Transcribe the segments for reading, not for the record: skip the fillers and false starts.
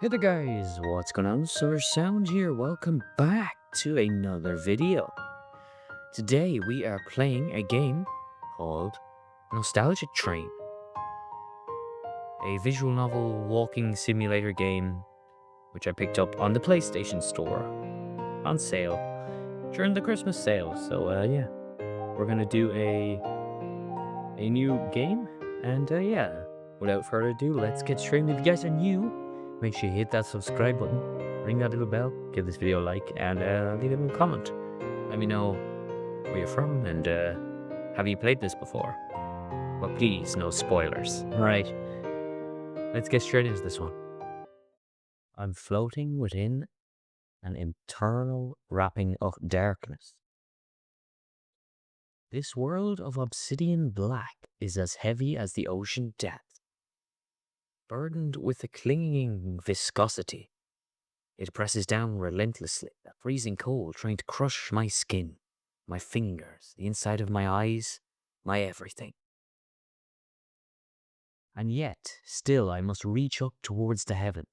Hey there guys, what's going on? Sir Sound here, welcome back to another video. Today we are playing a game called Nostalgia Train, a visual novel walking simulator game which I picked up on the PlayStation Store on sale during the Christmas sale. So yeah, we're gonna do a new game, and yeah, without further ado, let's get straight in. If you guys are new, make sure you hit that subscribe button, ring that little bell, give this video a like, and leave a little comment. Let me know where you're from, and have you played this before? But please, no spoilers. Alright, let's get straight into this one. I'm floating within an eternal wrapping of darkness. This world of obsidian black is as heavy as the ocean depth, burdened with a clinging viscosity. It presses down relentlessly, a freezing cold trying to crush my skin, my fingers, the inside of my eyes, my everything. And yet, still I must reach up towards the heavens.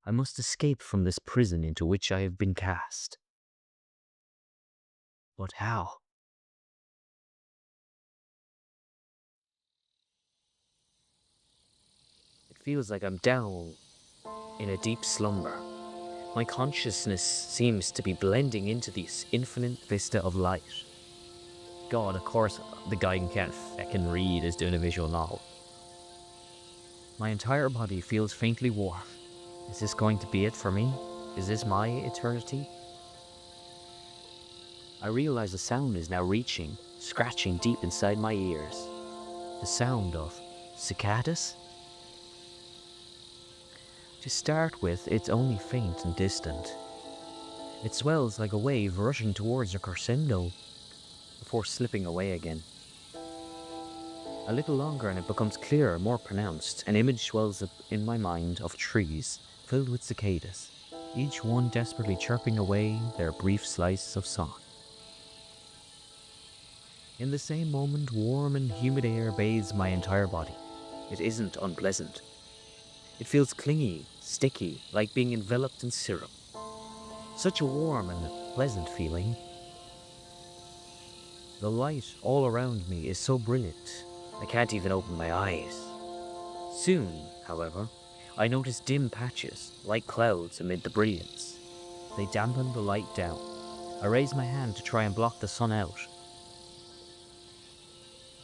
I must escape from this prison into which I have been cast. But how? It feels like I'm down in a deep slumber. My consciousness seems to be blending into this infinite vista of light. God, of course, the guy who can't feckin' read is doing a visual novel. My entire body feels faintly warm. Is this going to be it for me? Is this my eternity? I realize the sound is now reaching, scratching deep inside my ears. The sound of cicadas? To start with, it's only faint and distant. It swells like a wave rushing towards a crescendo before slipping away again. A little longer and it becomes clearer, more pronounced. An image swells up in my mind of trees filled with cicadas, each one desperately chirping away their brief slice of song. In the same moment, warm and humid air bathes my entire body. It isn't unpleasant. It feels clingy, sticky, like being enveloped in syrup. Such a warm and pleasant feeling. The light all around me is so brilliant, I can't even open my eyes. Soon, however, I notice dim patches, like clouds amid the brilliance. They dampen the light down. I raise my hand to try and block the sun out.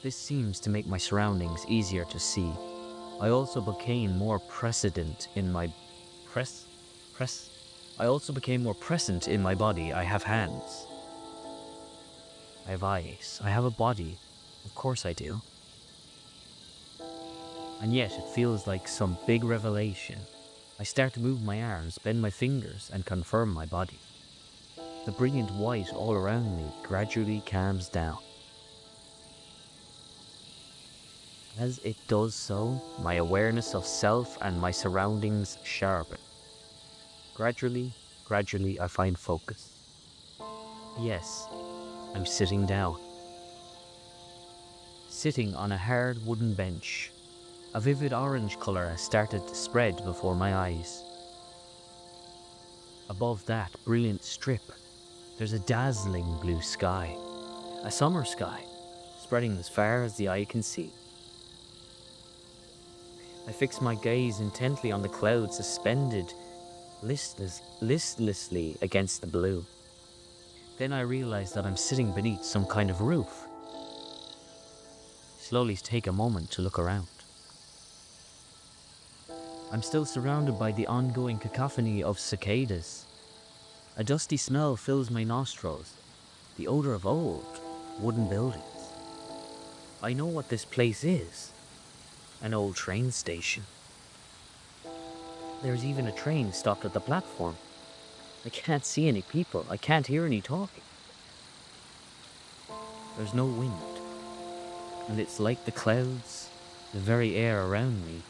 This seems to make my surroundings easier to see. I also became more present in my body. I have hands. I have eyes. I have a body. Of course I do. And yet it feels like some big revelation. I start to move my arms, bend my fingers, and confirm my body. The brilliant white all around me gradually calms down. As it does so, my awareness of self and my surroundings sharpen. Gradually, I find focus. Yes, I'm sitting down. Sitting on a hard wooden bench. A vivid orange colour has started to spread before my eyes. Above that brilliant strip, there's a dazzling blue sky. A summer sky, spreading as far as the eye can see. I fix my gaze intently on the clouds suspended listlessly against the blue. Then I realize that I'm sitting beneath some kind of roof. Slowly take a moment to look around. I'm still surrounded by the ongoing cacophony of cicadas. A dusty smell fills my nostrils, the odor of old, wooden buildings. I know what this place is. An old train station. There's even a train stopped at the platform. I can't see any people. I can't hear any talking. There's no wind. And it's like the clouds, the very air around me,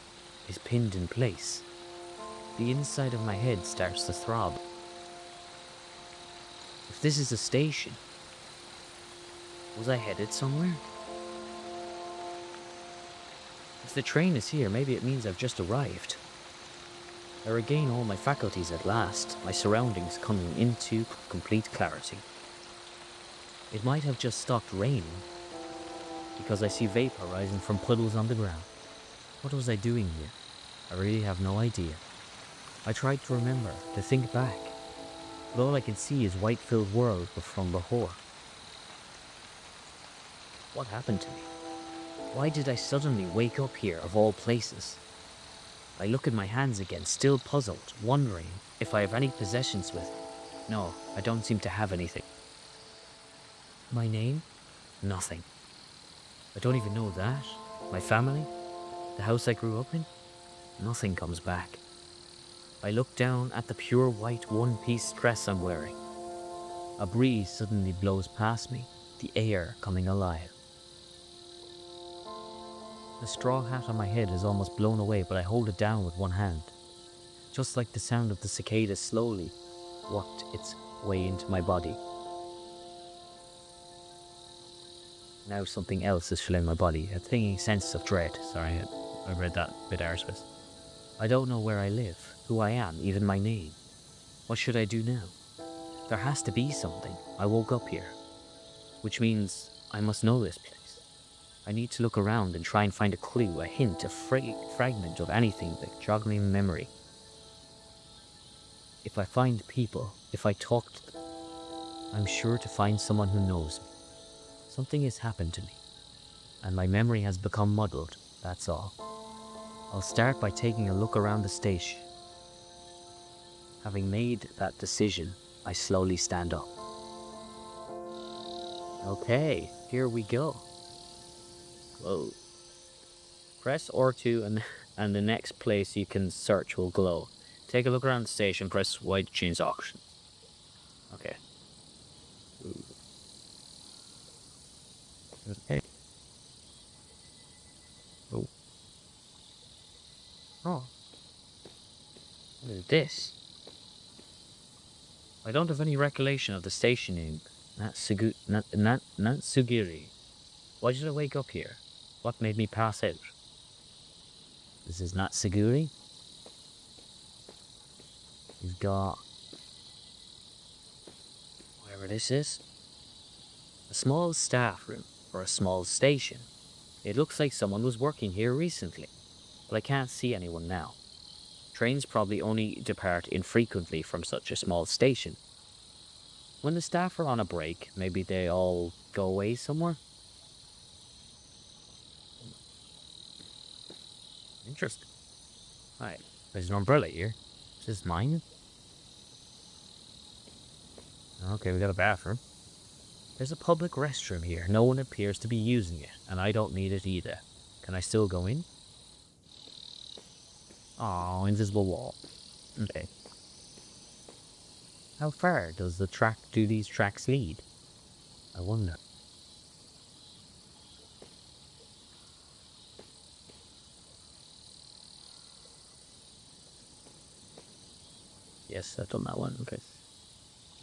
is pinned in place. The inside of my head starts to throb. If this is a station, was I headed somewhere? If the train is here, maybe it means I've just arrived. I regain all my faculties at last, my surroundings coming into complete clarity. It might have just stopped raining, because I see vapor rising from puddles on the ground. What was I doing here? I really have no idea. I tried to remember, to think back, but all I can see is white-filled world from before. What happened to me? Why did I suddenly wake up here of all places? I look at my hands again, still puzzled, wondering if I have any possessions with me. No, I don't seem to have anything. My name? Nothing. I don't even know that. My family? The house I grew up in? Nothing comes back. I look down at the pure white one-piece dress I'm wearing. A breeze suddenly blows past me, the air coming alive. The straw hat on my head is almost blown away, but I hold it down with one hand. Just like the sound of the cicada slowly worked its way into my body. Now something else is filling my body, a clinging sense of dread. Sorry, I read that bit arsewise. I don't know where I live, who I am, even my name. What should I do now? There has to be something. I woke up here, which means I must know this place. I need to look around and try and find a clue, a hint, a fragment of anything that jogs me in memory. If I find people, if I talk to them, I'm sure to find someone who knows me. Something has happened to me, and my memory has become muddled, that's all. I'll start by taking a look around the station. Having made that decision, I slowly stand up. Okay, here we go. Whoa. Press R2 and the next place you can search will glow. Take a look around the station, press Y to change options. Okay. Ooh. Okay. Oh. Oh. What is this? I don't have any recollection of the station name. Natsugiri. Why did I wake up here? What made me pass out? This is Natsugiri. You've got... whatever this is. A small staff room, or a small station. It looks like someone was working here recently, but I can't see anyone now. Trains probably only depart infrequently from such a small station. When the staff are on a break, maybe they all go away somewhere? Interesting. Right, there's an umbrella here. Is this mine? Okay, we got a bathroom. There's a public restroom here. No one appears to be using it, and I don't need it either. Can I still go in? Oh, invisible wall. Okay. How far do these tracks lead? I wonder. Yes, I've done that one. Okay.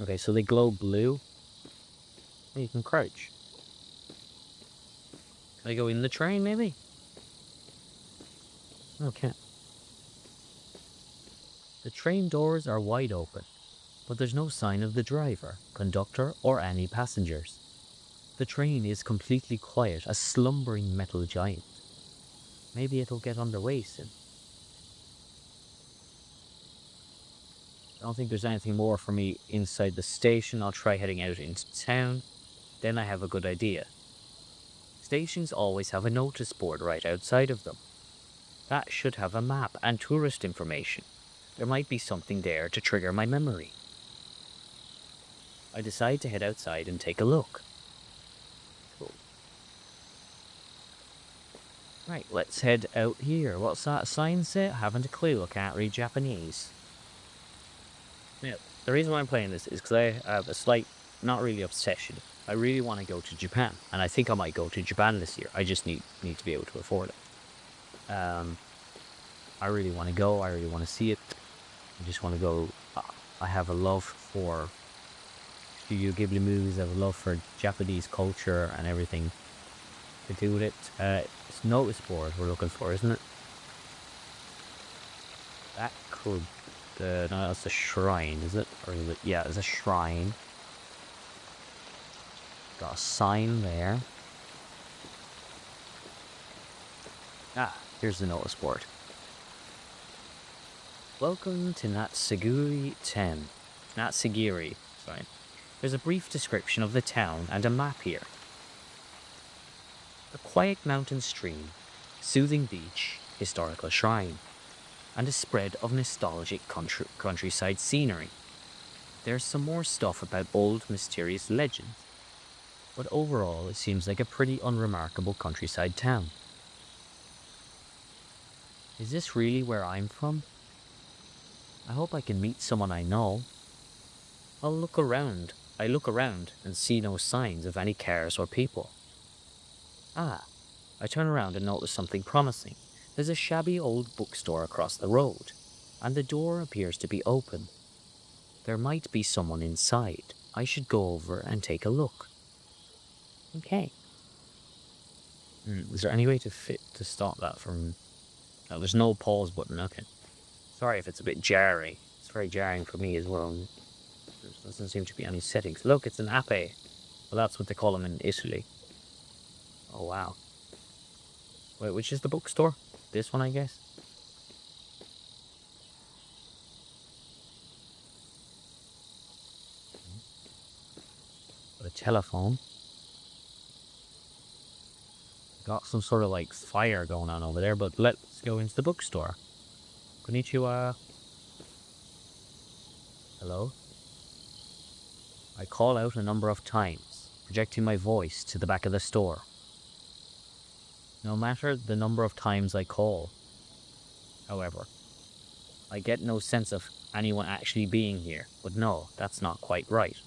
Okay, so they glow blue. Oh, you can crouch. Can I go in the train, maybe? Okay. The train doors are wide open, but there's no sign of the driver, conductor, or any passengers. The train is completely quiet, a slumbering metal giant. Maybe it'll get underway soon. I don't think there's anything more for me inside the station. I'll try heading out into town. Then I have a good idea. Stations always have a notice board right outside of them. That should have a map and tourist information. There might be something there to trigger my memory. I decide to head outside and take a look. Cool. Right, let's head out here. What's that sign say? I haven't a clue. I can't read Japanese. Yeah, the reason why I'm playing this is because I have a slight, not really obsession. I really want to go to Japan, and I think I might go to Japan this year. I just need to be able to afford it. I really want to go. I really want to see it. I just want to go. I have a love for Studio Ghibli movies. I have a love for Japanese culture and everything to do with it. It's notice board we're looking for, isn't it? That could... no, that's a shrine, is it? Or is it? Yeah, it's a shrine. Got a sign there. Ah, here's the notice board. Welcome to Natsugiri Town. Natsugiri, sorry. There's a brief description of the town and a map here. A quiet mountain stream, soothing beach, historical shrine, and a spread of nostalgic countryside scenery. There's some more stuff about old mysterious legends, but overall it seems like a pretty unremarkable countryside town. Is this really where I'm from? I hope I can meet someone I know. I look around and see no signs of any cars or people. Ah, I turn around and notice something promising. There's a shabby old bookstore across the road, and the door appears to be open. There might be someone inside. I should go over and take a look. Okay. Is there any way to stop that from... No, there's no pause button, okay. Sorry if it's a bit jarring. It's very jarring for me as well. There doesn't seem to be any settings. Look, it's an ape. Well, that's what they call them in Italy. Oh, wow. Wait, which is the bookstore? This one, I guess? Got a telephone. Got some sort of like fire going on over there, but let's go into the bookstore. Konnichiwa. Hello? I call out a number of times, projecting my voice to the back of the store. No matter the number of times I call, however, I get no sense of anyone actually being here. But no, that's not quite right.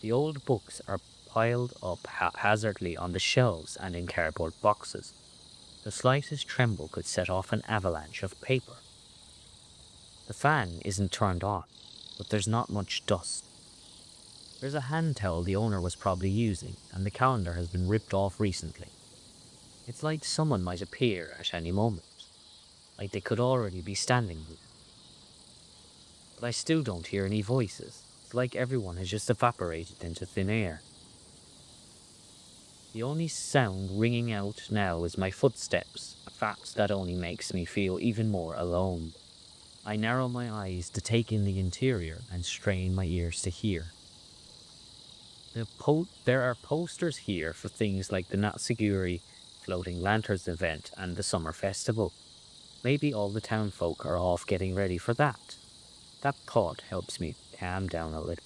The old books are piled up haphazardly on the shelves and in cardboard boxes. The slightest tremble could set off an avalanche of paper. The fan isn't turned on, but there's not much dust. There's a hand towel the owner was probably using, and the calendar has been ripped off recently. It's like someone might appear at any moment, like they could already be standing here. But I still don't hear any voices. It's like everyone has just evaporated into thin air. The only sound ringing out now is my footsteps, a fact that only makes me feel even more alone. I narrow my eyes to take in the interior and strain my ears to hear. There are posters here for things like the Natsugiri Floating Lanterns event and the summer festival. Maybe all the town folk are off getting ready for that. That thought helps me calm down a little.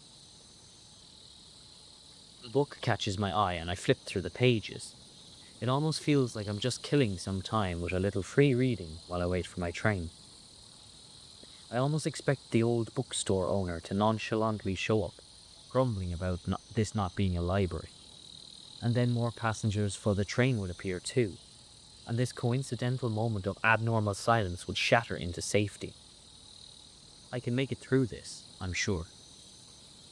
The book catches my eye and I flip through the pages. It almost feels like I'm just killing some time with a little free reading while I wait for my train. I almost expect the old bookstore owner to nonchalantly show up, grumbling about this not being a library. And then more passengers for the train would appear too, and this coincidental moment of abnormal silence would shatter into safety. I can make it through this, I'm sure.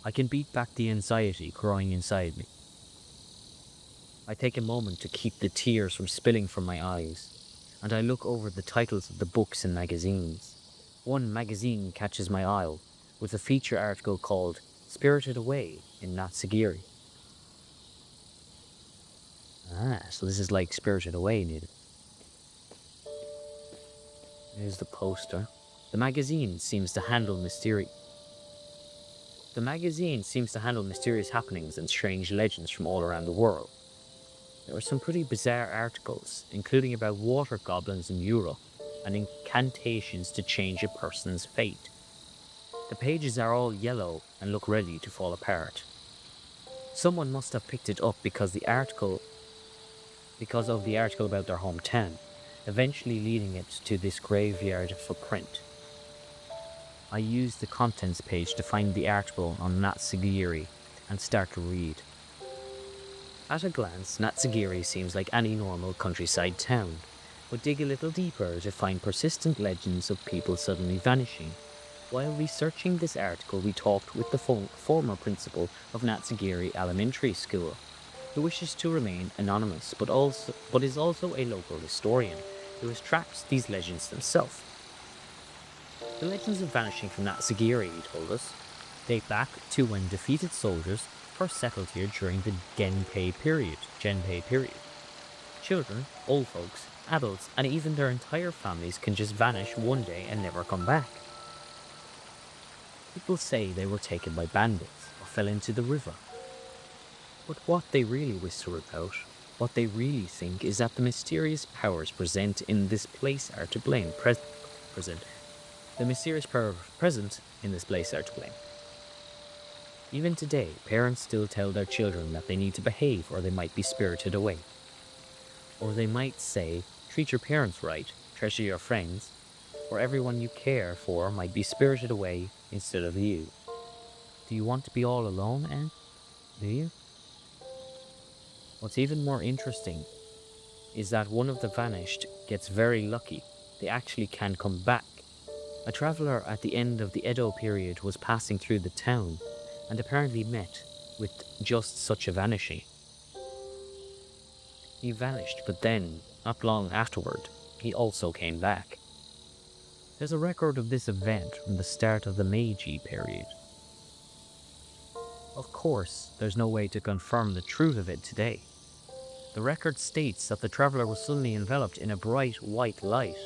I can beat back the anxiety growing inside me. I take a moment to keep the tears from spilling from my eyes, and I look over the titles of the books and magazines. One magazine catches my eye, with a feature article called Spirited Away in Natsugiri. Ah, so this is like Spirited Away, needed. Here's the poster. The magazine seems to handle mysterious happenings and strange legends from all around the world. There were some pretty bizarre articles, including about water goblins in Europe and incantations to change a person's fate. The pages are all yellow and look ready to fall apart. Someone must have picked it up because of the article about their hometown, eventually leading it to this graveyard for print. I use the contents page to find the article on Natsugiri and start to read. At a glance, Natsugiri seems like any normal countryside town, but dig a little deeper to find persistent legends of people suddenly vanishing. While researching this article, we talked with the former principal of Natsugiri Elementary School, who wishes to remain anonymous, but is also a local historian who has tracked these legends himself. The legends of vanishing from Natsugiri, he told us, date back to when defeated soldiers first settled here during the Genpei period. Children, old folks, adults, and even their entire families can just vanish one day and never come back. People say they were taken by bandits or fell into the river. But what they really whisper about, what they really think, is that the mysterious powers present in this place are to blame. The mysterious powers present in this place are to blame. Even today, parents still tell their children that they need to behave or they might be spirited away. Or they might say, treat your parents right, treasure your friends, or everyone you care for might be spirited away instead of you. Do you want to be all alone, Anne? Do you? What's even more interesting is that one of the vanished gets very lucky. They actually can come back. A traveller at the end of the Edo period was passing through the town and apparently met with just such a vanishing. He vanished, but then, not long afterward, he also came back. There's a record of this event from the start of the Meiji period. Of course, there's no way to confirm the truth of it today. The record states that the traveller was suddenly enveloped in a bright white light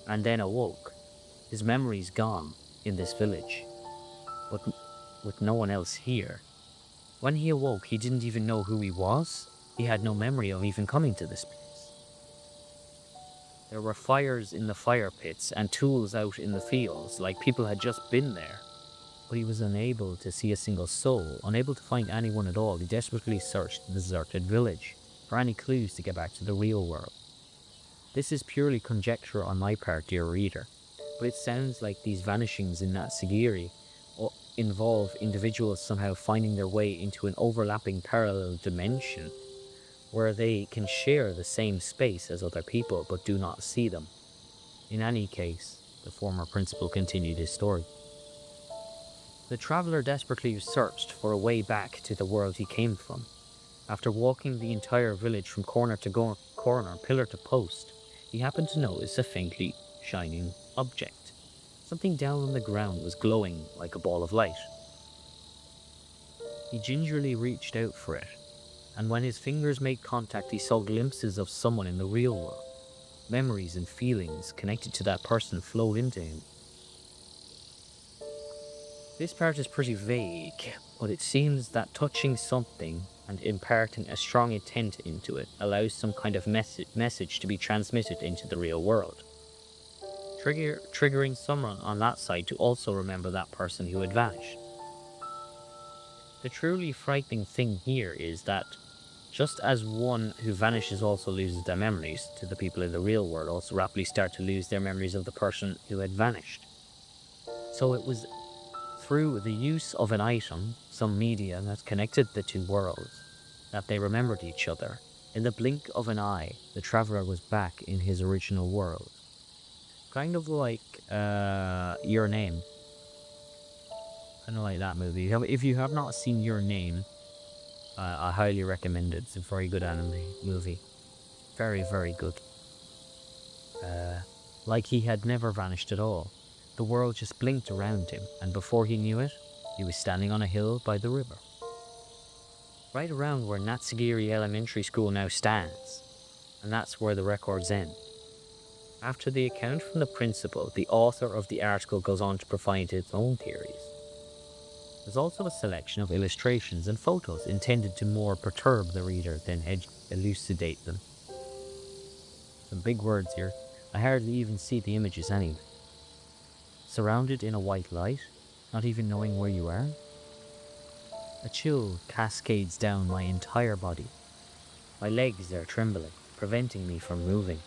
and then awoke. His memories gone in this village, but with no one else here. When he awoke, he didn't even know who he was. He had no memory of even coming to this place. There were fires in the fire pits and tools out in the fields, like people had just been there. But he was unable to see a single soul, unable to find anyone at all. He desperately searched the deserted village for any clues to get back to the real world. This is purely conjecture on my part, dear reader, but it sounds like these vanishings in Natsugiri involve individuals somehow finding their way into an overlapping parallel dimension where they can share the same space as other people but do not see them. In any case, the former principal continued his story. The traveller desperately searched for a way back to the world he came from. After walking the entire village from corner to corner, pillar to post, he happened to notice a faintly shining object. Something down on the ground was glowing like a ball of light. He gingerly reached out for it, and when his fingers made contact, he saw glimpses of someone in the real world. Memories and feelings connected to that person flowed into him. This part is pretty vague, but it seems that touching something and imparting a strong intent into it allows some kind of message to be transmitted into the real world, triggering someone on that side to also remember that person who had vanished. The truly frightening thing here is that just as one who vanishes also loses their memories, to the people in the real world also rapidly start to lose their memories of the person who had vanished. So it was through the use of an item, some media that connected the two worlds, that they remembered each other. In the blink of an eye, the traveller was back in his original world. Kind of like Your Name. Kind of like that movie. If you have not seen Your Name, I highly recommend it. It's a very good anime movie. Very, very good. Like he had never vanished at all. The world just blinked around him, and before he knew it, he was standing on a hill by the river. Right around where Natsugiri Elementary School now stands, and that's where the records end. After the account from the principal, the author of the article goes on to provide its own theories. There's also a selection of illustrations and photos intended to more perturb the reader than elucidate them. Some big words here. I hardly even see the images anyway. Surrounded in a white light, not even knowing where you are. A chill cascades down my entire body. My legs are trembling, preventing me from moving.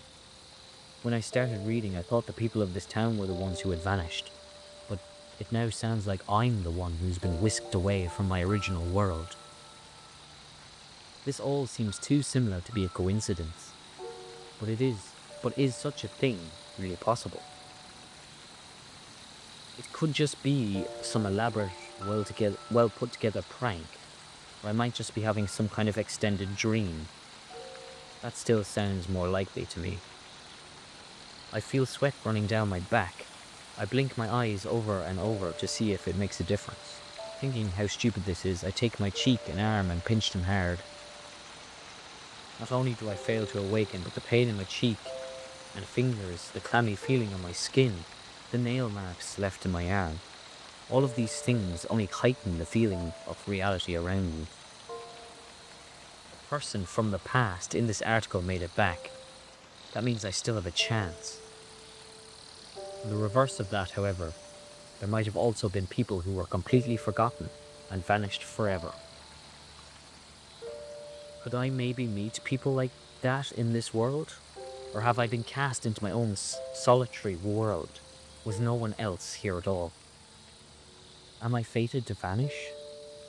When I started reading, I thought the people of this town were the ones who had vanished, but it now sounds like I'm the one who's been whisked away from my original world. This all seems too similar to be a coincidence, but is such a thing really possible? It could just be some elaborate, well put together prank, or I might just be having some kind of extended dream. That still sounds more likely to me. I feel sweat running down my back. I blink my eyes over and over to see if it makes a difference. Thinking how stupid this is, I take my cheek and arm and pinch them hard. Not only do I fail to awaken, but the pain in my cheek and fingers, the clammy feeling on my skin, the nail marks left in my arm, all of these things only heighten the feeling of reality around me. The person from the past in this article made it back. That means I still have a chance. The reverse of that, however, there might have also been people who were completely forgotten and vanished forever. Could I maybe meet people like that in this world? Or have I been cast into my own solitary world with no one else here at all? Am I fated to vanish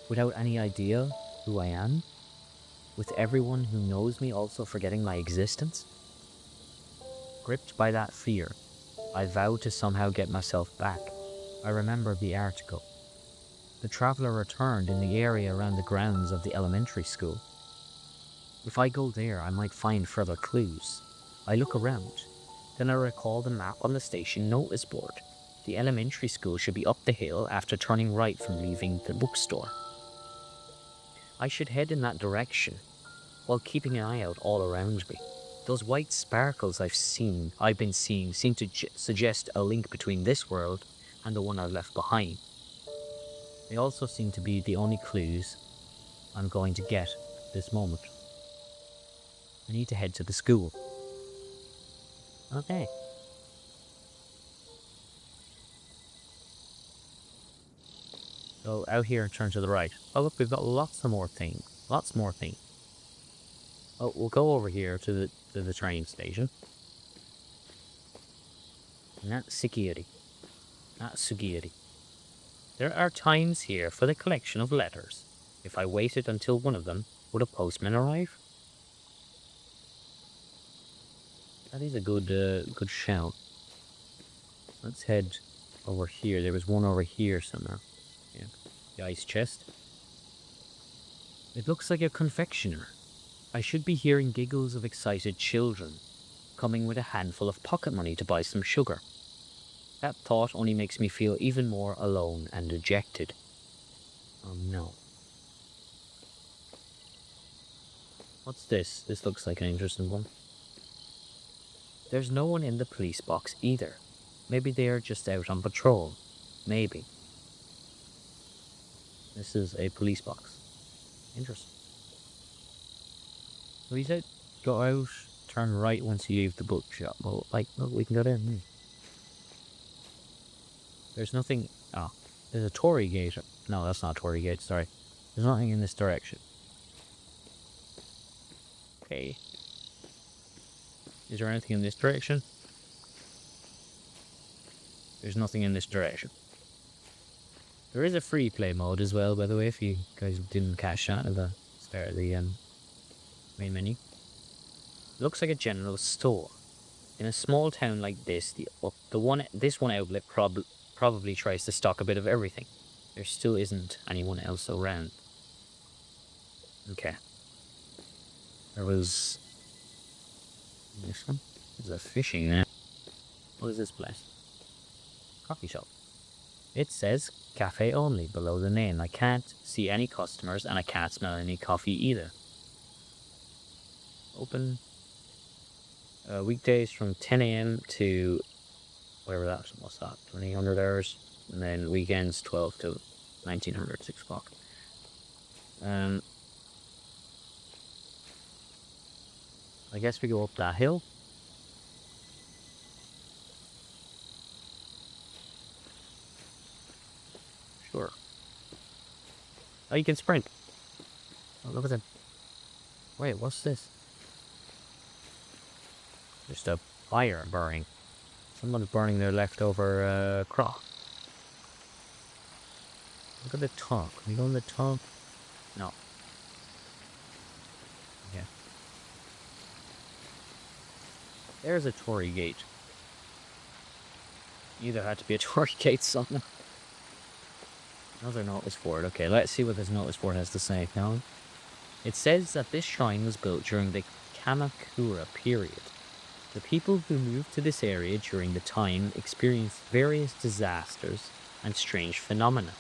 without any idea who I am? With everyone who knows me also forgetting my existence? Gripped by that fear, I vow to somehow get myself back. I remember the article. The traveller returned in the area around the grounds of the elementary school. If I go there, I might find further clues. I look around. Then I recall the map on the station notice board. The elementary school should be up the hill after turning right from leaving the bookstore. I should head in that direction, while keeping an eye out all around me. Those white sparkles I've been seeing seem to suggest a link between this world and the one I've left behind. They also seem to be the only clues I'm going to get at this moment. I need to head to the school. Okay. So out here, turn to the right. Oh look, we've got lots more things. Lots more things. Oh, we'll go over here to the train station. Not Sugiuri. Not Sugiuri. There are times here for the collection of letters. If I waited until one of them, would a postman arrive? That is a good shout. Let's head over here. There was one over here somewhere. Yeah, the ice chest. It looks like a confectioner. I should be hearing giggles of excited children, coming with a handful of pocket money to buy some sugar. That thought only makes me feel even more alone and dejected. Oh no. What's this? This looks like an interesting one. There's no one in the police box either. Maybe they are just out on patrol. Maybe. This is a police box. Interesting. So he said, go out, turn right once you leave the bookshop. Well, look, we can go there. There's nothing. Oh, there's a Tory gate. No, that's not a Tory gate, sorry. There's nothing in this direction. Okay. Is there anything in this direction? There's nothing in this direction. There is a free play mode as well, by the way, if you guys didn't catch that at the start of the main menu. It looks like a general store. In a small town like this, this one outlet probably tries to stock a bit of everything. There still isn't anyone else around. Okay. There was this one. There's a fishing net. What is this place? Coffee shop. It says cafe only below the name. I can't see any customers and I can't smell any coffee either. Open weekdays from 10 a.m. to whatever what's that, 2000 hours, and then weekends 12 to 1900, 6 o'clock. I guess we go up that hill. Sure. Oh, you can sprint. Oh, look at that. Wait, what's this? Just a fire burning. Someone's burning their leftover crock. Look at the top. Can we go on the top? No. Yeah. There's a Tory gate. Either had to be a Tory gate something. Another notice board. Okay, let's see what this notice board has to say now. It says that this shrine was built during the Kamakura period. The people who moved to this area during the time experienced various disasters and strange phenomena,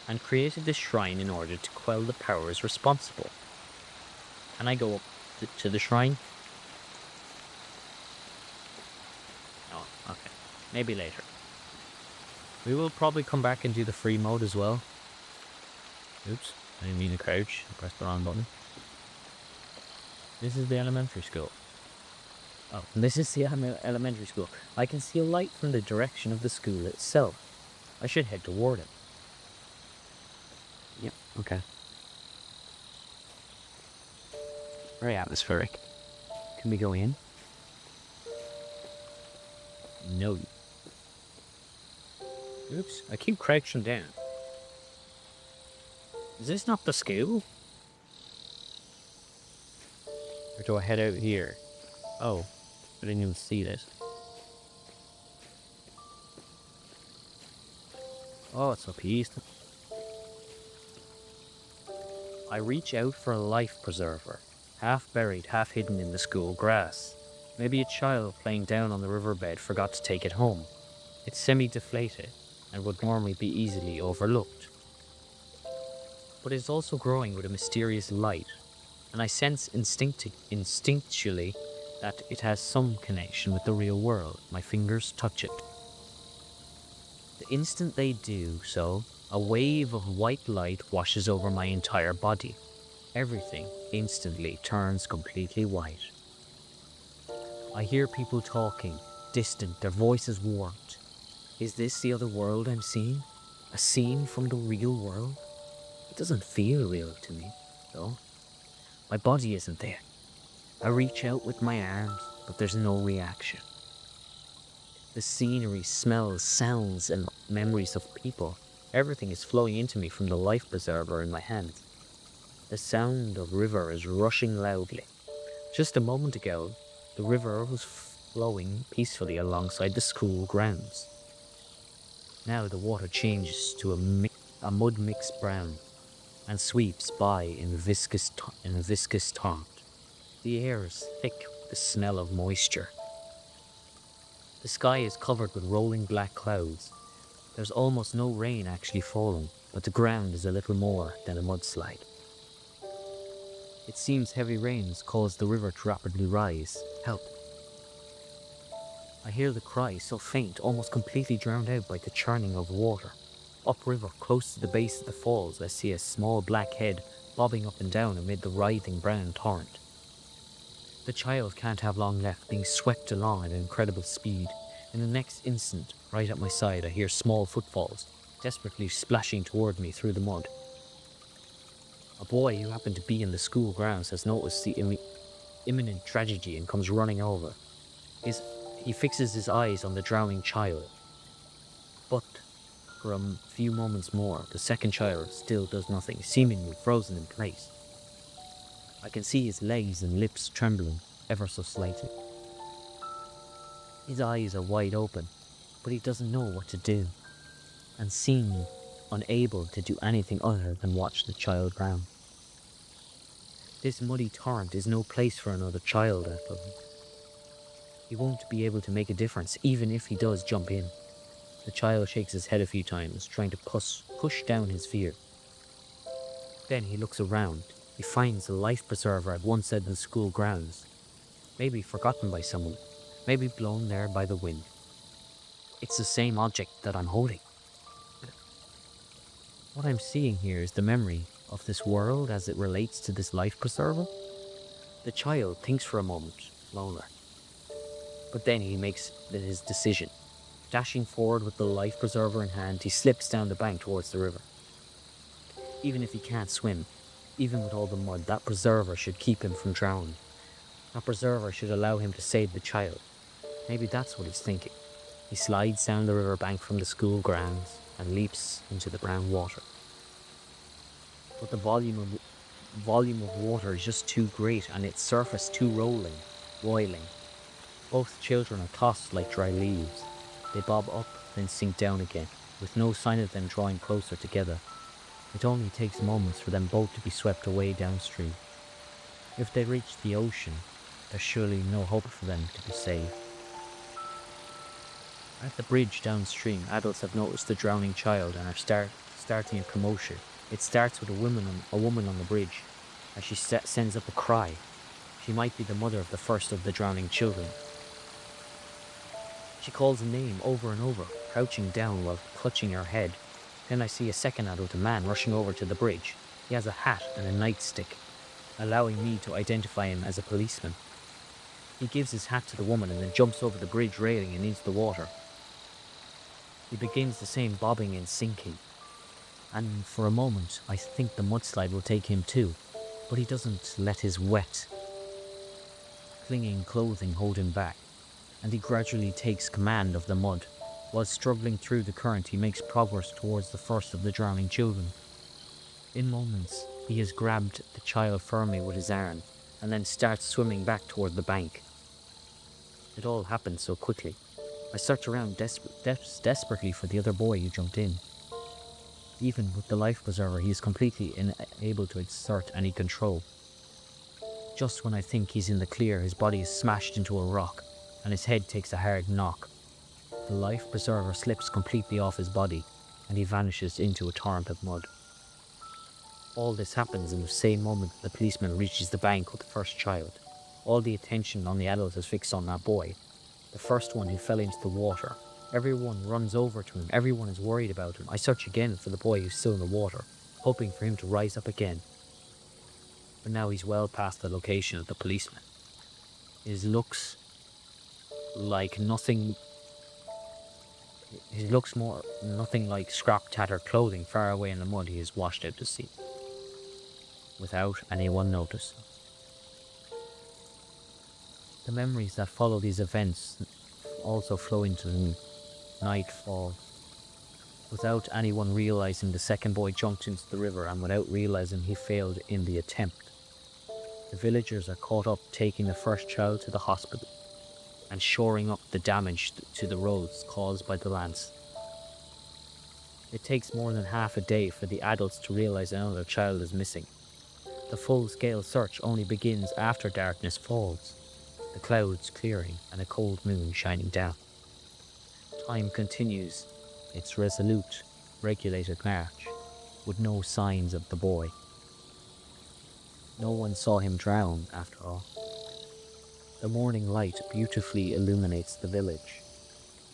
and created this shrine in order to quell the powers responsible. Can I go up to the shrine? Oh, okay. Maybe later. We will probably come back and do the free mode as well. Oops, I didn't mean to crouch. I pressed the wrong button. This is the elementary school. Oh, this is the elementary school. I can see a light from the direction of the school itself. I should head toward it. Yep, okay. Very atmospheric. Can we go in? No. Oops, I keep crouching down. Is this not the school? Or do I head out here? Oh, I didn't even see this. Oh, it's so peaceful. I reach out for a life preserver, half buried, half hidden in the school grass. Maybe a child playing down on the riverbed forgot to take it home. It's semi-deflated and would normally be easily overlooked. But it's also growing with a mysterious light, and I sense instinctually that it has some connection with the real world. My fingers touch it. The instant they do so, a wave of white light washes over my entire body. Everything instantly turns completely white. I hear people talking, distant, their voices warped. Is this the other world I'm seeing? A scene from the real world? It doesn't feel real to me, though. My body isn't there. I reach out with my arms, but there's no reaction. The scenery, smells, sounds, and memories of people, everything is flowing into me from the life preserver in my hand. The sound of river is rushing loudly. Just a moment ago, the river was flowing peacefully alongside the school grounds. Now the water changes to a mud-mixed brown and sweeps by in a viscous torrent. The air is thick with the smell of moisture. The sky is covered with rolling black clouds. There's almost no rain actually falling, but the ground is a little more than a mudslide. It seems heavy rains cause the river to rapidly rise. Help. I hear the cry, so faint, almost completely drowned out by the churning of water. Upriver, close to the base of the falls, I see a small black head bobbing up and down amid the writhing brown torrent. The child can't have long left, being swept along at incredible speed. In the next instant, right at my side, I hear small footfalls, desperately splashing toward me through the mud. A boy who happened to be in the school grounds has noticed the imminent tragedy and comes running over. He fixes his eyes on the drowning child. But for a few moments more, the second child still does nothing, seemingly frozen in place. I can see his legs and lips trembling ever so slightly. His eyes are wide open, but he doesn't know what to do, and seems unable to do anything other than watch the child drown. This muddy torrent is no place for another child, I thought. He won't be able to make a difference, even if he does jump in. The child shakes his head a few times, trying to push down his fear. Then he looks around. He finds the life preserver I'd once said in the school grounds. Maybe forgotten by someone. Maybe blown there by the wind. It's the same object that I'm holding. What I'm seeing here is the memory of this world as it relates to this life preserver. The child thinks for a moment longer. But then he makes his decision. Dashing forward with the life preserver in hand, he slips down the bank towards the river. Even if he can't swim, even with all the mud, that preserver should keep him from drowning. That preserver should allow him to save the child. Maybe that's what he's thinking. He slides down the riverbank from the school grounds and leaps into the brown water. But the volume of water is just too great and its surface too roiling. Both children are tossed like dry leaves. They bob up, then sink down again, with no sign of them drawing closer together. It only takes moments for them both to be swept away downstream. If they reach the ocean, There's surely no hope for them to be saved. At the bridge downstream, adults have noticed the drowning child and are starting a commotion. It starts with a woman on the bridge, as she sends up a cry. She might be the mother of the first of the drowning children. She calls a name over and over, crouching down while clutching her head. Then I see a second adult, a man, rushing over to the bridge. He has a hat and a nightstick, allowing me to identify him as a policeman. He gives his hat to the woman and then jumps over the bridge railing and into the water. He begins the same bobbing and sinking. And for a moment, I think the mudslide will take him too, but he doesn't let his wet, clinging clothing hold him back, and he gradually takes command of the mud. While struggling through the current, he makes progress towards the first of the drowning children. In moments, he has grabbed the child firmly with his arm, and then starts swimming back toward the bank. It all happened so quickly. I search around desperately for the other boy who jumped in. Even with the life preserver, he is completely unable to exert any control. Just when I think he's in the clear, his body is smashed into a rock, and his head takes a hard knock. The life preserver slips completely off his body, and he vanishes into a torrent of mud. All this happens in the same moment the policeman reaches the bank with the first child. All the attention on the adult is fixed on that boy, the first one who fell into the water. Everyone runs over to him. Everyone is worried about him. I search again for the boy who's still in the water, hoping for him to rise up again. But now he's well past the location of the policeman. His looks more nothing like scrap tattered clothing far away in the mud he has washed out to sea, without anyone noticing. The memories that follow these events also flow into the nightfall. Without anyone realizing, the second boy jumped into the river, and without realizing, he failed in the attempt. The villagers are caught up taking the first child to the hospital and shoring up the damage to the roads caused by the lance. It takes more than half a day for the adults to realize another child is missing. The full-scale search only begins after darkness falls, the clouds clearing and a cold moon shining down. Time continues its resolute, regulated march, with no signs of the boy. No one saw him drown, after all. The morning light beautifully illuminates the village,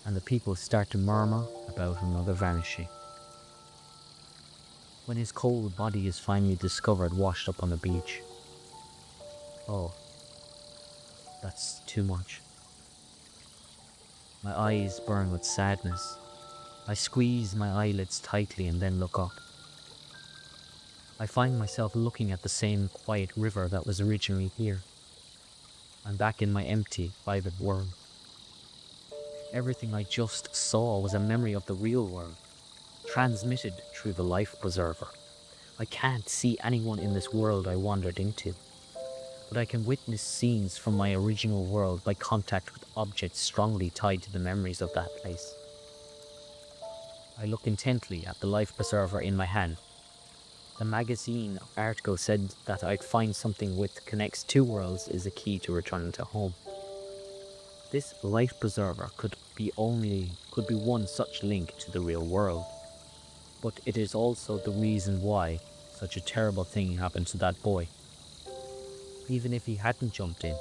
and the people start to murmur about another vanishing. When his cold body is finally discovered washed up on the beach. Oh, that's too much. My eyes burn with sadness. I squeeze my eyelids tightly and then look up. I find myself looking at the same quiet river that was originally here. I'm back in my empty, private world. Everything I just saw was a memory of the real world, transmitted through the life preserver. I can't see anyone in this world I wandered into, but I can witness scenes from my original world by contact with objects strongly tied to the memories of that place. I look intently at the life preserver in my hand. The magazine article said that I'd find something which connects two worlds is a key to returning to home. This life preserver could be one such link to the real world, but it is also the reason why such a terrible thing happened to that boy. Even if he hadn't jumped in,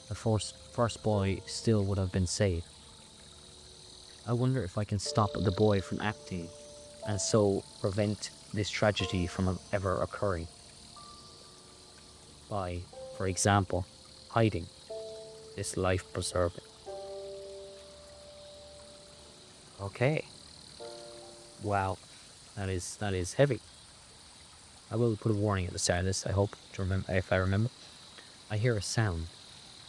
the first boy still would have been saved. I wonder if I can stop the boy from acting and so prevent this tragedy from ever occurring. By, for example, hiding this life preserver. Okay. Wow. That is heavy. I will put a warning at the start of this, I hope, to remember if I remember. I hear a sound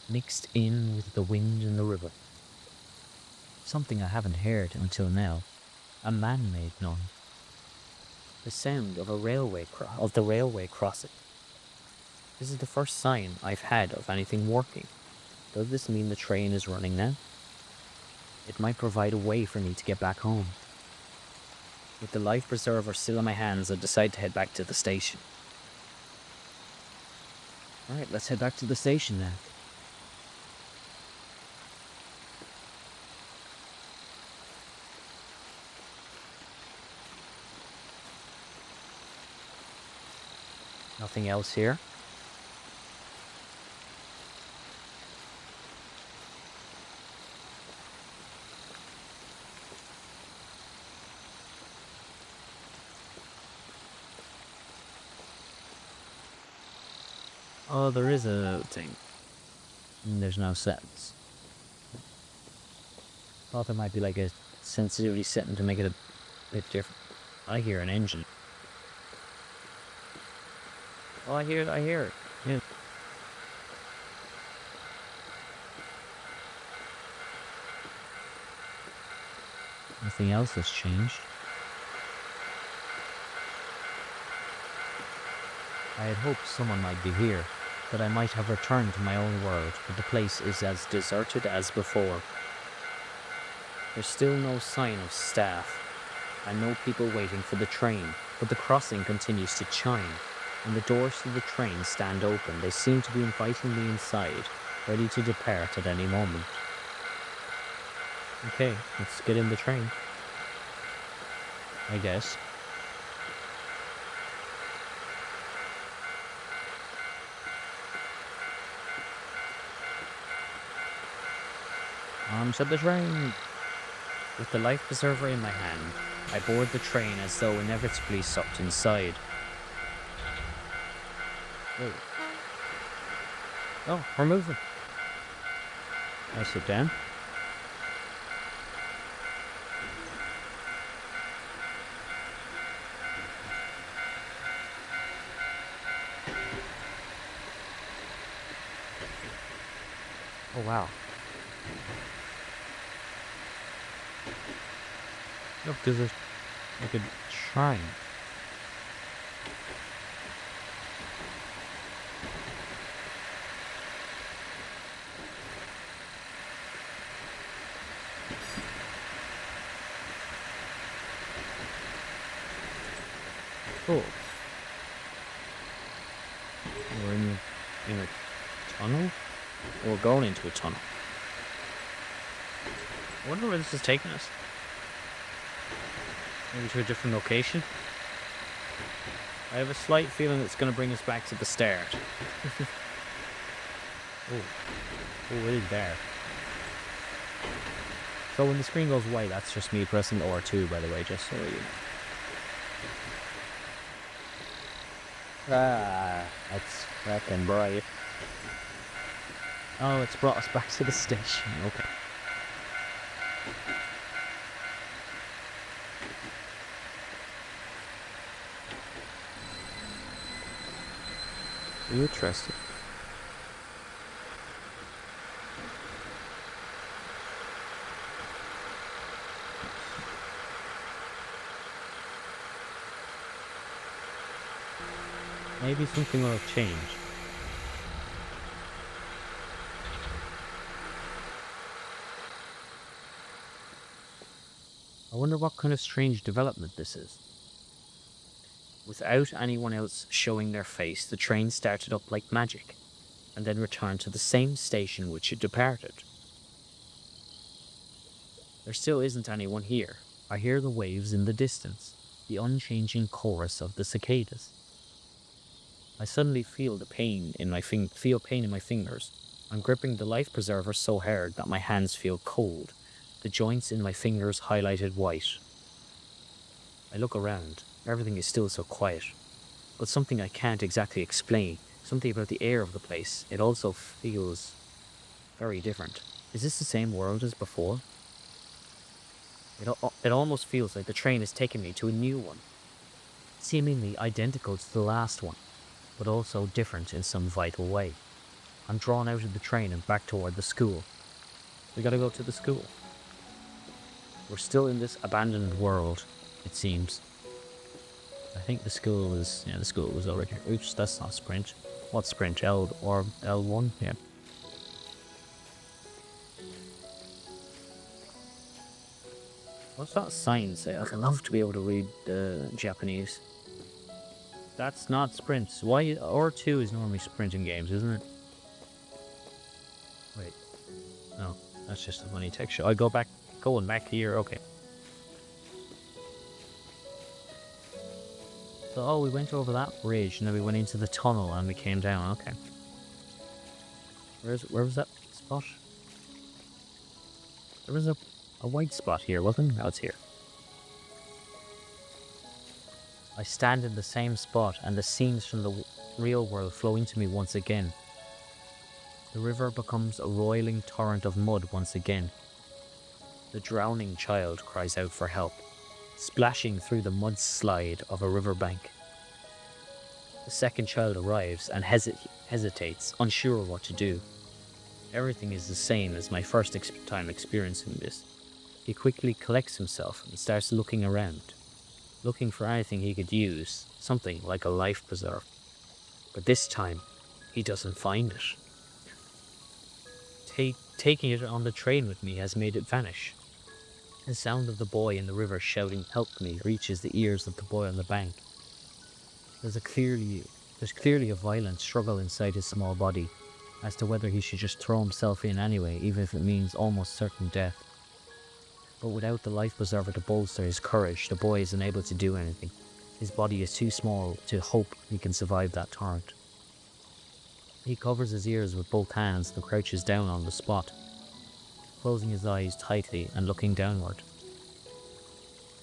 mixed in with the wind and the river. Something I haven't heard until now. A man-made noise. The sound of the railway crossing. This is the first sign I've had of anything working. Does this mean the train is running now? It might provide a way for me to get back home. With the life preserver still in my hands, I decide to head back to the station. Alright, let's head back to the station now. Nothing else here. Oh, there is a thing. There's no settings. Thought there might be like a sensitivity setting to make it a bit different. I hear an engine. Oh, I hear it. Yeah. Nothing else has changed. I had hoped someone might be here, that I might have returned to my own world, but the place is as deserted as before. There's still no sign of staff, and no people waiting for the train, but the crossing continues to chime, and the doors to the train stand open. They seem to be inviting me inside, ready to depart at any moment. Okay, let's get in the train, I guess. On to the train! With the life preserver in my hand, I board the train as though inevitably sucked inside. Whoa. Oh, we're moving. I sit down. Oh wow. Look, there's like a shrine. Cool. We're in a tunnel? Or we're going into a tunnel. I wonder where this is taking us. Maybe to a different location. I have a slight feeling it's going to bring us back to the start. Oh, it is there. So when the screen goes white, that's just me pressing R2, by the way, just so you know. That's fucking bright. Oh, it's brought us back to the station. Okay. Are you interested? Maybe something will have changed. I wonder what kind of strange development this is. Without anyone else showing their face, the train started up like magic, and then returned to the same station which it departed. There still isn't anyone here. I hear the waves in the distance, the unchanging chorus of the cicadas. I suddenly feel pain in my fingers. I'm gripping the life preserver so hard that my hands feel cold, the joints in my fingers highlighted white. I look around. Everything is still so quiet, but something I can't exactly explain. Something about the air of the place. It also feels very different. Is this the same world as before? It almost feels like the train has taken me to a new one, seemingly identical to the last one, but also different in some vital way. I'm drawn out of the train and back toward the school. We gotta go to the school. We're still in this abandoned world, it seems. I think the school was over here. Oops, that's not sprint. What sprint? L or L1? Yeah. What's that sign say? I'd love to be able to read Japanese. That's not sprints. Why? R2 is normally sprinting games, isn't it? Wait. No, that's just a funny texture. I going back here. Okay. So, oh, we went over that bridge and then we went into the tunnel and we came down. Okay. Where was that spot? There was a white spot here, wasn't there? Now it's here. I stand in the same spot and the scenes from the real world flow into me once again. The river becomes a roiling torrent of mud once again. The drowning child cries out for help, splashing through the mudslide of a riverbank. The second child arrives and hesitates, unsure what to do. Everything is the same as my first time experiencing this. He quickly collects himself and starts looking around, looking for anything he could use, something like a life preserver. But this time, he doesn't find it. Taking it on the train with me has made it vanish. The sound of the boy in the river shouting "help me" reaches the ears of the boy on the bank. There's clearly a violent struggle inside his small body, as to whether he should just throw himself in anyway, even if it means almost certain death. But without the life preserver to bolster his courage, the boy is unable to do anything. His body is too small to hope he can survive that torrent. He covers his ears with both hands and crouches down on the spot, closing his eyes tightly and looking downward.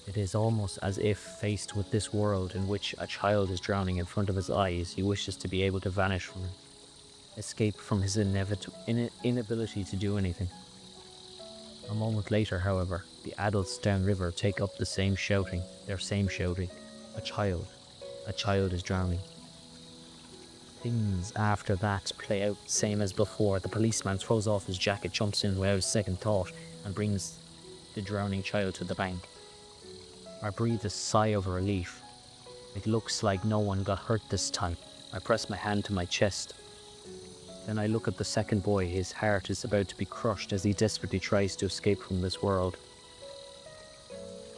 It is almost as if, faced with this world in which a child is drowning in front of his eyes, he wishes to be able to vanish from it, escape from his inability to do anything. A moment later, however, the adults downriver take up the same shouting, a child is drowning. Things after that play out same as before. The policeman throws off his jacket, jumps in without a second thought, and brings the drowning child to the bank. I breathe a sigh of relief. It looks like no one got hurt this time. I press my hand to my chest. Then I look at the second boy. His heart is about to be crushed as he desperately tries to escape from this world.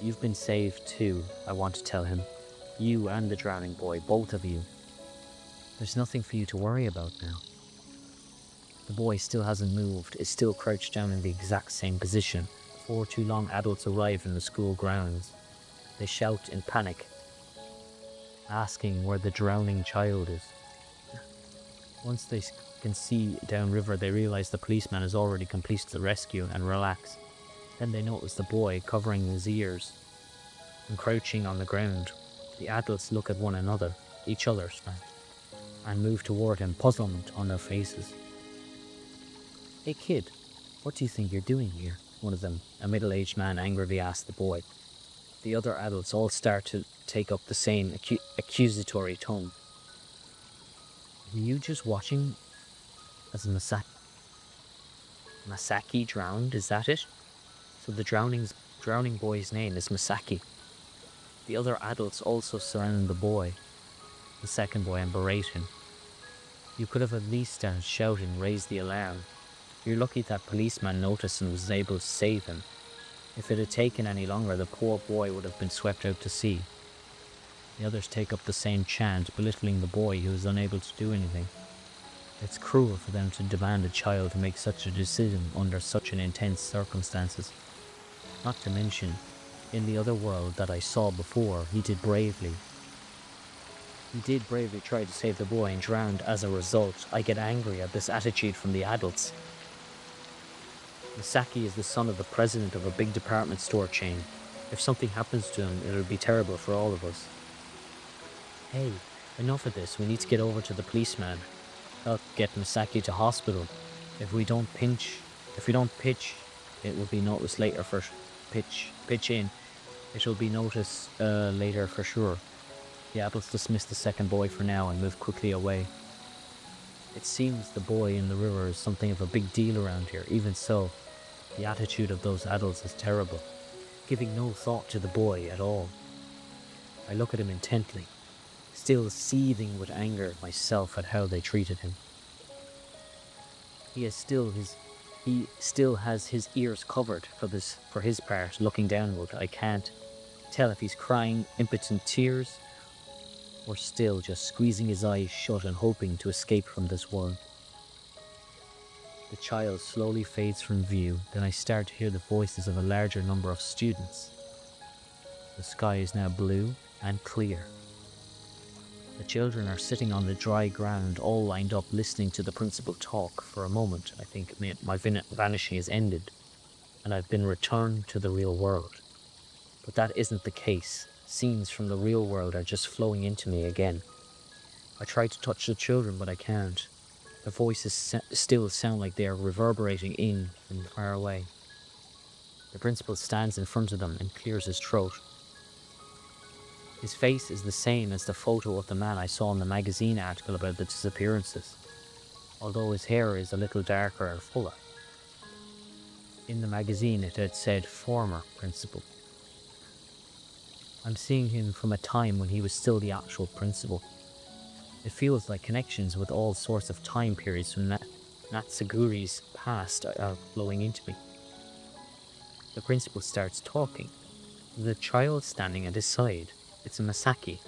You've been saved too, I want to tell him. You and the drowning boy, both of you. There's nothing for you to worry about now. The boy still hasn't moved, is still crouched down in the exact same position. Before too long, adults arrive in the school grounds. They shout in panic, asking where the drowning child is. Once they can see downriver, they realize the policeman has already completed the rescue and relax. Then they notice the boy covering his ears and crouching on the ground. The adults look at one another, each other, and move toward him, puzzlement on their faces. Hey kid, what do you think you're doing here? One of them, a middle-aged man, angrily asked the boy. The other adults all start to take up the same accusatory tone. Were you just watching as Masaki drowned, is that it? So the drowning boy's name is Masaki. The other adults also surround the boy, the second boy, and berate him. You could have at least started shouting, raised the alarm. You're lucky that policeman noticed and was able to save him. If it had taken any longer, the poor boy would have been swept out to sea. The others take up the same chant, belittling the boy who is unable to do anything. It's cruel for them to demand a child to make such a decision under such an intense circumstances. Not to mention, in the other world that I saw before, he did bravely try to save the boy and drowned as a result. I get angry at this attitude from the adults. Misaki is the son of the president of a big department store chain. If something happens to him, it'll be terrible for all of us. Hey, enough of this. We need to get over to the policeman. Help get Misaki to hospital. If we don't pitch, it will be noticed later for pitch in. It will be noticed later for sure. The adults dismiss the second boy for now and move quickly away. It seems the boy in the river is something of a big deal around here. Even so, the attitude of those adults is terrible, giving no thought to the boy at all. I look at him intently, still seething with anger myself at how they treated him. He still has his ears covered for his part, looking downward. I can't tell if he's crying impotent tears or still just squeezing his eyes shut and hoping to escape from this world. The child slowly fades from view, then I start to hear the voices of a larger number of students. The sky is now blue and clear. The children are sitting on the dry ground, all lined up, listening to the principal talk. For a moment, I think my vanishing has ended, and I've been returned to the real world. But that isn't the case. Scenes from the real world are just flowing into me again. I try to touch the children, but I can't. Their voices still sound like they are reverberating in from far away. The principal stands in front of them and clears his throat. His face is the same as the photo of the man I saw in the magazine article about the disappearances, although his hair is a little darker and fuller. In the magazine it had said former principal. I'm seeing him from a time when he was still the actual principal. It feels like connections with all sorts of time periods from Natsuguri's past are flowing into me. The principal starts talking. The child standing at his side. It's a Masaki,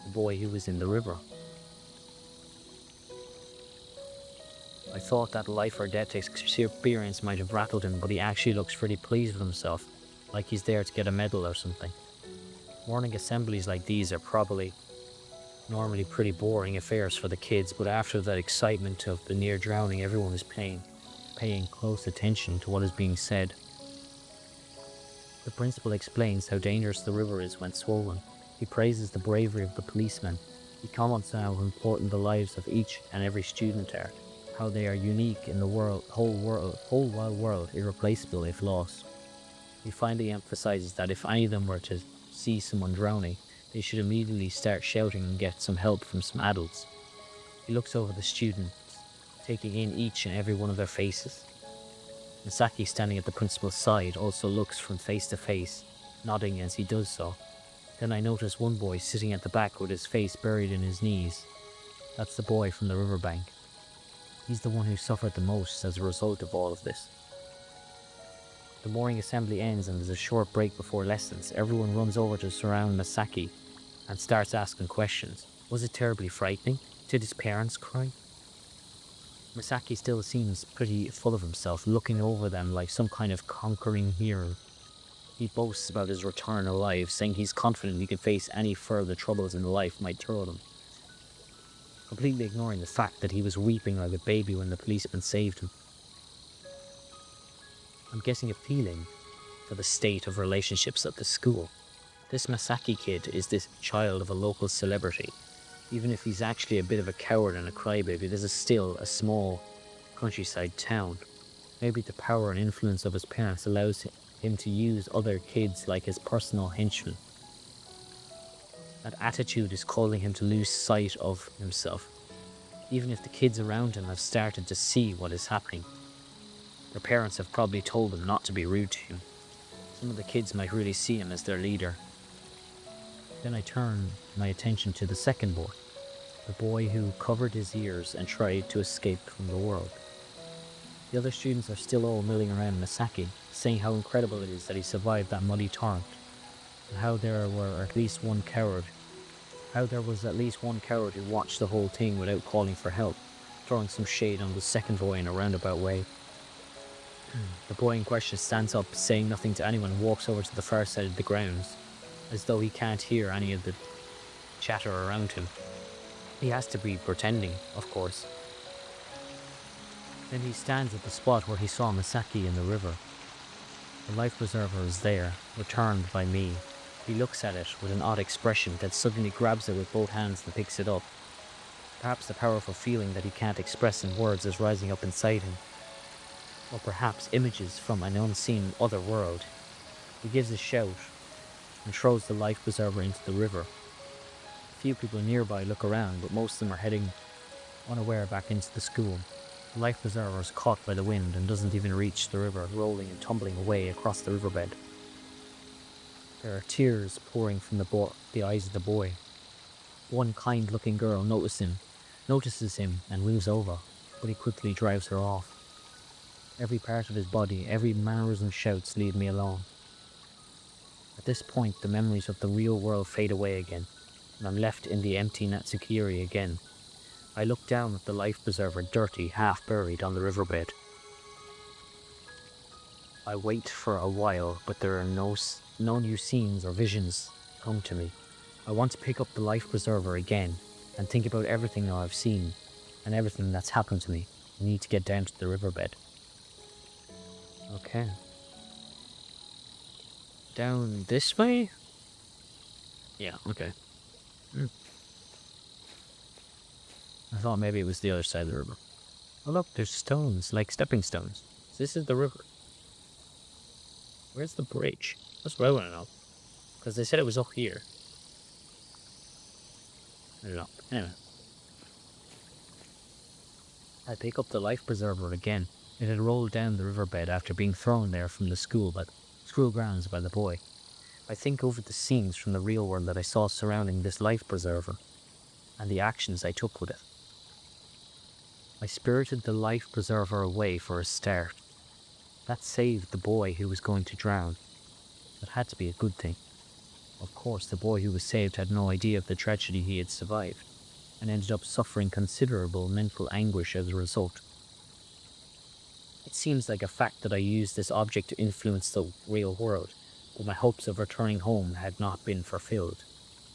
the boy who was in the river. I thought that life or death experience might have rattled him, but he actually looks pretty pleased with himself, like he's there to get a medal or something. Morning assemblies like these are probably normally pretty boring affairs for the kids, but after that excitement of the near drowning, everyone is paying close attention to what is being said. The principal explains how dangerous the river is when swollen. He praises the bravery of the policemen. He comments on how important the lives of each and every student are, how they are unique in the whole wide world, irreplaceable if lost. He finally emphasizes that if any of them were to see someone drowning, they should immediately start shouting and get some help from some adults. He looks over the students, taking in each and every one of their faces. Masaki, standing at the principal's side, also looks from face to face, nodding as he does so. Then I notice one boy sitting at the back with his face buried in his knees. That's the boy from the riverbank. He's the one who suffered the most as a result of all of this. The morning assembly ends and there's a short break before lessons. Everyone runs over to surround Masaki and starts asking questions. Was it terribly frightening? Did his parents cry? Masaki still seems pretty full of himself, looking over them like some kind of conquering hero. He boasts about his return alive, saying he's confident he can face any further troubles in life might throw at him, completely ignoring the fact that he was weeping like a baby when the policeman saved him. I'm getting a feeling for the state of relationships at the school. This Masaki kid is this child of a local celebrity. Even if he's actually a bit of a coward and a crybaby, this is still a small countryside town. Maybe the power and influence of his parents allows him to use other kids like his personal henchmen. That attitude is causing him to lose sight of himself, even if the kids around him have started to see what is happening. Their parents have probably told them not to be rude to him. Some of the kids might really see him as their leader. Then I turn my attention to the second boy, the boy who covered his ears and tried to escape from the world. The other students are still all milling around Masaki, saying how incredible it is that he survived that muddy torrent, and how there was at least one coward who watched the whole thing without calling for help, throwing some shade on the second boy in a roundabout way. The boy in question stands up, saying nothing to anyone, and walks over to the far side of the grounds, as though he can't hear any of the chatter around him. He has to be pretending, of course. Then he stands at the spot where he saw Masaki in the river. The life preserver is there, returned by me. He looks at it with an odd expression, then suddenly grabs it with both hands and picks it up. Perhaps the powerful feeling that he can't express in words is rising up inside him. Or perhaps images from an unseen other world. He gives a shout and throws the life preserver into the river. A few people nearby look around, but most of them are heading unaware back into the school. The life preserver is caught by the wind and doesn't even reach the river, rolling and tumbling away across the riverbed. There are tears pouring from the eyes of the boy. One kind-looking girl notices him and moves over, but he quickly drives her off. Every part of his body, every mannerism shouts, "Leave me alone." At this point, the memories of the real world fade away again, and I'm left in the empty Natsukiri again. I look down at the life preserver, dirty, half buried on the riverbed. I wait for a while, but there are no new scenes or visions come to me. I want to pick up the life preserver again and think about everything that I've seen and everything that's happened to me. I need to get down to the riverbed. Okay. Down this way? Yeah, okay. I thought maybe it was the other side of the river. Oh look, there's stones, like stepping stones. So this is the river. Where's the bridge? That's what I want to know. Because they said it was up here. I don't know. Anyway. I pick up the life preserver again. It had rolled down the riverbed after being thrown there from the school grounds by the boy. I think over the scenes from the real world that I saw surrounding this life preserver and the actions I took with it. I spirited the life preserver away for a start. That saved the boy who was going to drown. That had to be a good thing. Of course, the boy who was saved had no idea of the tragedy he had survived, and ended up suffering considerable mental anguish as a result. It seems like a fact that I used this object to influence the real world, but my hopes of returning home had not been fulfilled.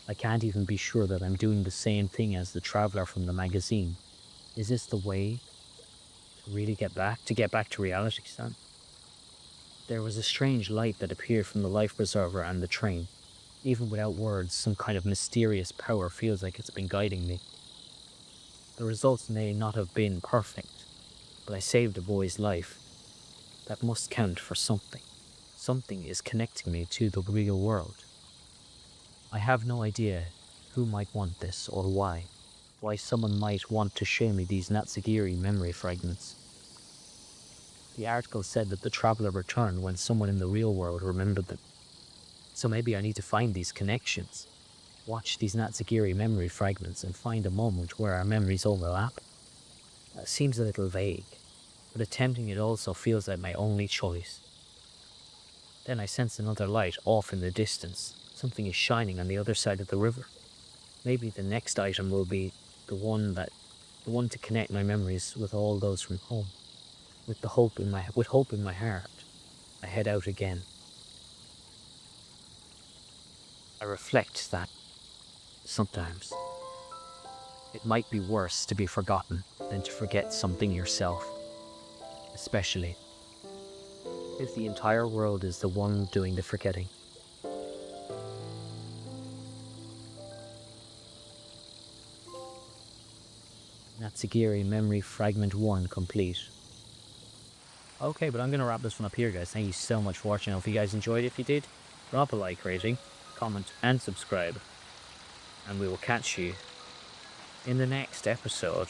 I can't even be sure that I'm doing the same thing as the traveler from the magazine. Is this the way to really get back to reality, son? There was a strange light that appeared from the life preserver and the train. Even without words, some kind of mysterious power feels like it's been guiding me. The results may not have been perfect, but I saved a boy's life. That must count for something. Something is connecting me to the real world. I have no idea who might want this or why. Why someone might want to show me these Natsugiri memory fragments. The article said that the traveler returned when someone in the real world remembered them. So maybe I need to find these connections. Watch these Natsugiri memory fragments and find a moment where our memories overlap. It seems a little vague, but attempting it also feels like my only choice. Then I sense another light off in the distance. Something is shining on the other side of the river. Maybe the next item will be the one to connect my memories with all those from home. With hope in my heart, I head out again. I reflect that sometimes it might be worse to be forgotten than to forget something yourself, especially if the entire world is the one doing the forgetting. Natsugiri Memory Fragment 1 complete. Okay, but I'm going to wrap this one up here, guys. Thank you so much for watching. I hope you guys enjoyed. If you did, drop a like rating, comment, and subscribe. And we will catch you in the next episode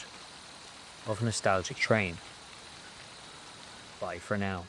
of Nostalgic Train. Bye for now.